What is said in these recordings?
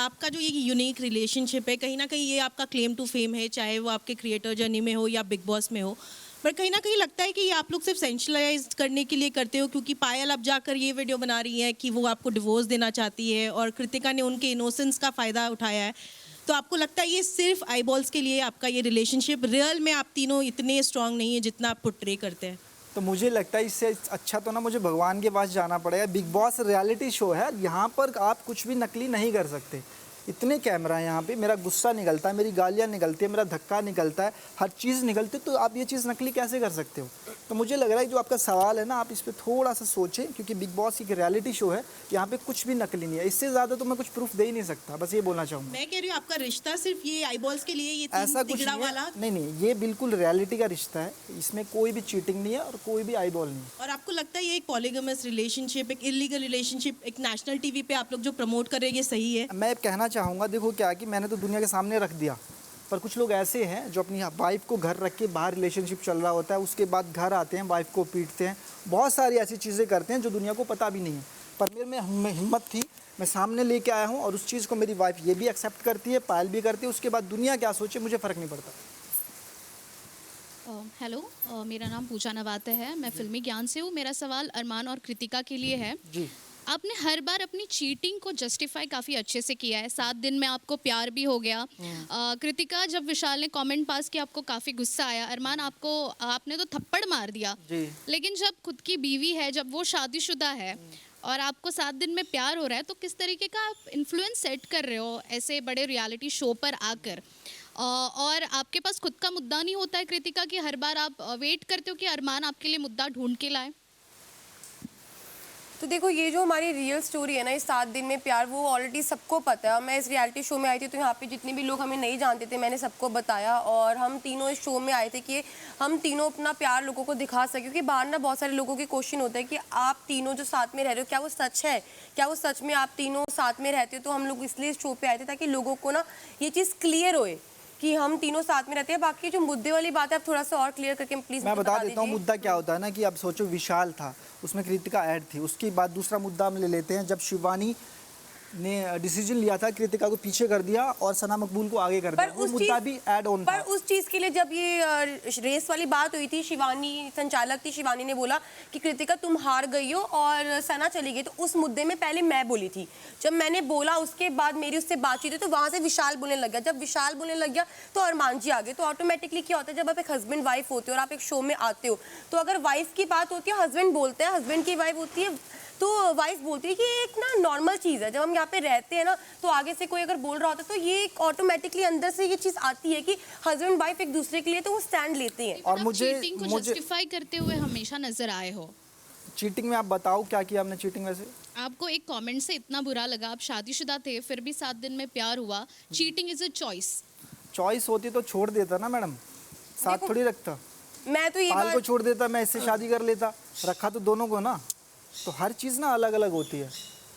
आपका जो ये यूनिक रिलेशनशिप है, कहीं ना कहीं ये आपका क्लेम टू फेम है, चाहे वो आपके क्रिएटर जर्नी में हो या बिग बॉस में हो। पर कहीं ना कहीं लगता है कि ये आप लोग सिर्फ सेंशलाइज करने के लिए करते हो, क्योंकि पायल अब जाकर ये वीडियो बना रही है कि वो आपको डिवोर्स देना चाहती है और कृतिका ने उनके इनोसेंस का फ़ायदा उठाया है। तो आपको लगता है ये सिर्फ आईबॉल्स के लिए आपका ये रिलेशनशिप, रियल में आप तीनों इतने स्ट्रांग नहीं है जितना आप पोर्ट्रे करते हैं? तो मुझे लगता है इससे अच्छा तो ना मुझे भगवान के पास जाना पड़ेगा। बिग बॉस रियलिटी शो है, यहाँ पर आप कुछ भी नकली नहीं कर सकते। इतने कैमरा है यहाँ पे, मेरा गुस्सा निकलता है, मेरी गालियाँ निकलती है, मेरा धक्का निकलता है, हर चीज़ निकलती है, तो आप ये चीज़ नकली कैसे कर सकते हो? तो मुझे लग रहा है जो आपका सवाल है ना, आप इस पर थोड़ा सा सोचें, क्योंकि बिग बॉस एक रियलिटी शो है, यहाँ पे कुछ भी नकली नहीं है। इससे ज़्यादा तो मैं कुछ प्रूफ दे ही नहीं सकता, बस ये बोलना चाहूँगा। मैं कह रही हूँ आपका रिश्ता सिर्फ ये आईबॉल्स के लिए, ये ऐसा कुछ तिगड़ा नहीं वाला? है, नहीं, ये बिल्कुल रियलिटी का रिश्ता है, इसमें कोई भी चीटिंग नहीं है और कोई भी आईबॉल नहीं है। और आपको लगता है ये एक पॉलीगमस रिलेशनशिप, एक इलीगल रिलेशनशिप, एक नेशनल टीवी पे आप लोग जो प्रमोट कर रहे हैं, ये सही है? मैं कहना चाहूँगा, देखो क्या कि मैंने तो दुनिया के सामने रख दिया, पर कुछ लोग ऐसे हैं जो अपनी वाइफ को घर रख के बाहर रिलेशनशिप चल रहा होता है, उसके बाद घर आते हैं, वाइफ को पीटते हैं, बहुत सारी ऐसी चीज़ें करते हैं जो दुनिया को पता भी नहीं है। पर मेरे में हिम्मत थी, मैं सामने लेके आया हूँ और उस चीज़ को मेरी वाइफ ये भी एक्सेप्ट करती है, पायल भी करती है। उसके बाद दुनिया क्या सोचे मुझे फ़र्क नहीं पड़ता। हेलो, मेरा नाम पूजा नवाते है, मैं फिल्मी ज्ञान से हूँ। मेरा सवाल अरमान और कृतिका के लिए है। जी, आपने हर बार अपनी चीटिंग को जस्टिफाई काफ़ी अच्छे से किया है। 7 दिन में आपको प्यार भी हो गया। कृतिका, जब विशाल ने कमेंट पास किया आपको काफ़ी गुस्सा आया। अरमान, आपने तो थप्पड़ मार दिया। जी। लेकिन जब खुद की बीवी है, जब वो शादीशुदा है और आपको 7 दिन में प्यार हो रहा है, तो किस तरीके का आप इन्फ्लुएंस सेट कर रहे हो ऐसे बड़े रियलिटी शो पर आकर? और आपके पास खुद का मुद्दा नहीं होता है कृतिका, कि हर बार आप वेट करते हो कि अरमान आपके लिए मुद्दा ढूंढ के लाए? तो देखो, ये जो हमारी रियल स्टोरी है ना, इस 7 दिन में प्यार, वो ऑलरेडी सबको पता है। मैं इस रियलिटी शो में आई थी तो यहाँ पे जितने भी लोग हमें नहीं जानते थे, मैंने सबको बताया। और हम तीनों इस शो में आए थे कि हम तीनों अपना प्यार लोगों को दिखा सकें, क्योंकि बाहर ना बहुत सारे लोगों के क्वेश्चन होता है कि आप तीनों जो साथ में रह रहे हो, क्या वो सच है, क्या वो सच में आप तीनों साथ में रहते हो? तो हम लोग इसलिए इस शो पर आए थे ताकि लोगों को ना ये चीज़ क्लियर होए कि हम तीनों साथ में रहते हैं। बाकी जो मुद्दे वाली बात है, आप थोड़ा सा और क्लियर करके प्लीज़ मैं बता देता हूँ मुद्दा क्या होता है ना, कि अब सोचो विशाल था, उसमें कृतिका ऐड थी। उसके बाद दूसरा मुद्दा हम ले लेते हैं, जब शिवानी ने डिसीजन लिया था कृतिका को पीछे कर दिया और सना मकबूल को आगे कर दिया, वो मुद्दा भी ऐड ऑन था। पर उस चीज़ के लिए जब ये रेस वाली बात हुई थी, शिवानी संचालक थी, शिवानी ने बोला कि कृतिका तुम हार गई हो और सना चली गई, तो उस मुद्दे में पहले मैं बोली थी। जब मैंने बोला उसके बाद मेरी उससे बातचीत हुई, तो वहाँ से विशाल बोलने लग गया। जब विशाल बोलने लग गया तो अरमान जी आ गए। तो ऑटोमेटिकली क्या होता है, जब आप एक हस्बैंड वाइफ होते हो और आप एक शो में आते हो, तो अगर वाइफ की बात होती है, हस्बैंड बोलते हैं, हस्बैंड की वाइफ होती है, तो वाइफ बोलती है कि एक ना नॉर्मल चीज़ है। जब हम यहाँ पे रहते हैं ना, तो आगे से कोई अगर बोल रहा होता है तो ये ऑटोमेटिकली अंदर से ये चीज़ आती है कि हस्बैंड वाइफ एक दूसरे के लिए तो वो स्टैंड लेते हैं। और मुझे चीटिंग को जस्टिफाई करते हुए हमेशा नजर आए हो। चीटिंग में आप बताओ क्या किया हमने चीटिंग? वैसे आपको एक कमेंट से इतना बुरा लगा, आप शादीशुदा थे, फिर भी 7 दिन में प्यार हुआ। Cheating is a choice. Choice होती तो छोड़ देता ना मैडम, साथ थोड़ी रखता। मैं तो ये पाल को बात छोड़ देता, मैं इससे शादी कर लेता, रखा तो दोनों को ना। तो हर चीज़ ना अलग अलग होती है।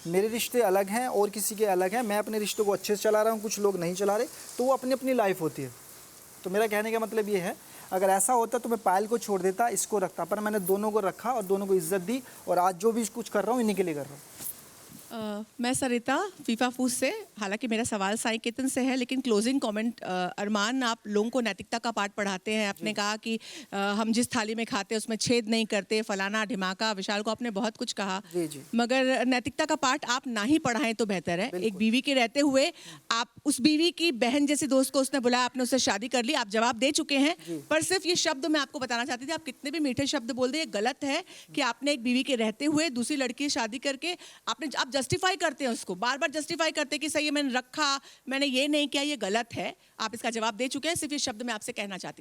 मेरे रिश्ते अलग हैं और किसी के अलग हैं। मैं अपने रिश्तों को अच्छे से चला रहा हूँ, कुछ लोग नहीं चला रहे, तो वो अपनी अपनी लाइफ होती है। तो मेरा कहने का मतलब ये है, अगर ऐसा होता तो मैं पायल को छोड़ देता, इसको रखता, पर मैंने दोनों को रखा और दोनों को इज्जत दी, और आज जो भी कुछ कर रहा हूँ इन्हीं के लिए कर रहा हूँ। मैं सरिता फीफा फूस से। हालांकि मेरा सवाल साई केतन से है, लेकिन क्लोजिंग कमेंट, अरमान, आप लोगों को नैतिकता का पाठ पढ़ाते हैं। आपने कहा कि हम जिस थाली में खाते हैं उसमें छेद नहीं करते, फलाना ढिमाका। विशाल को आपने बहुत कुछ कहा, जी। मगर नैतिकता का पाठ आप ना ही पढ़ाएं तो बेहतर है। एक बीवी के रहते हुए आप उस बीवी की बहन जैसी दोस्त को उसने बुलाया, आपने उससे शादी कर ली, आप जवाब दे चुके हैं। पर सिर्फ ये शब्द मैं आपको बताना चाहती थी, आप कितने भी मीठे शब्द बोल दे, ये गलत है कि आपने एक बीवी के रहते हुए दूसरी लड़की से शादी करके आप जस्टिफाई करते हैं, उसको बार बार जस्टिफाई करते हैं कि सही है, मैंने रखा, मैंने ये नहीं किया, ये गलत है। आप इसका जवाब दे चुके हैं, सिर्फ ये शब्द मैं आपसे कहना चाहती थी।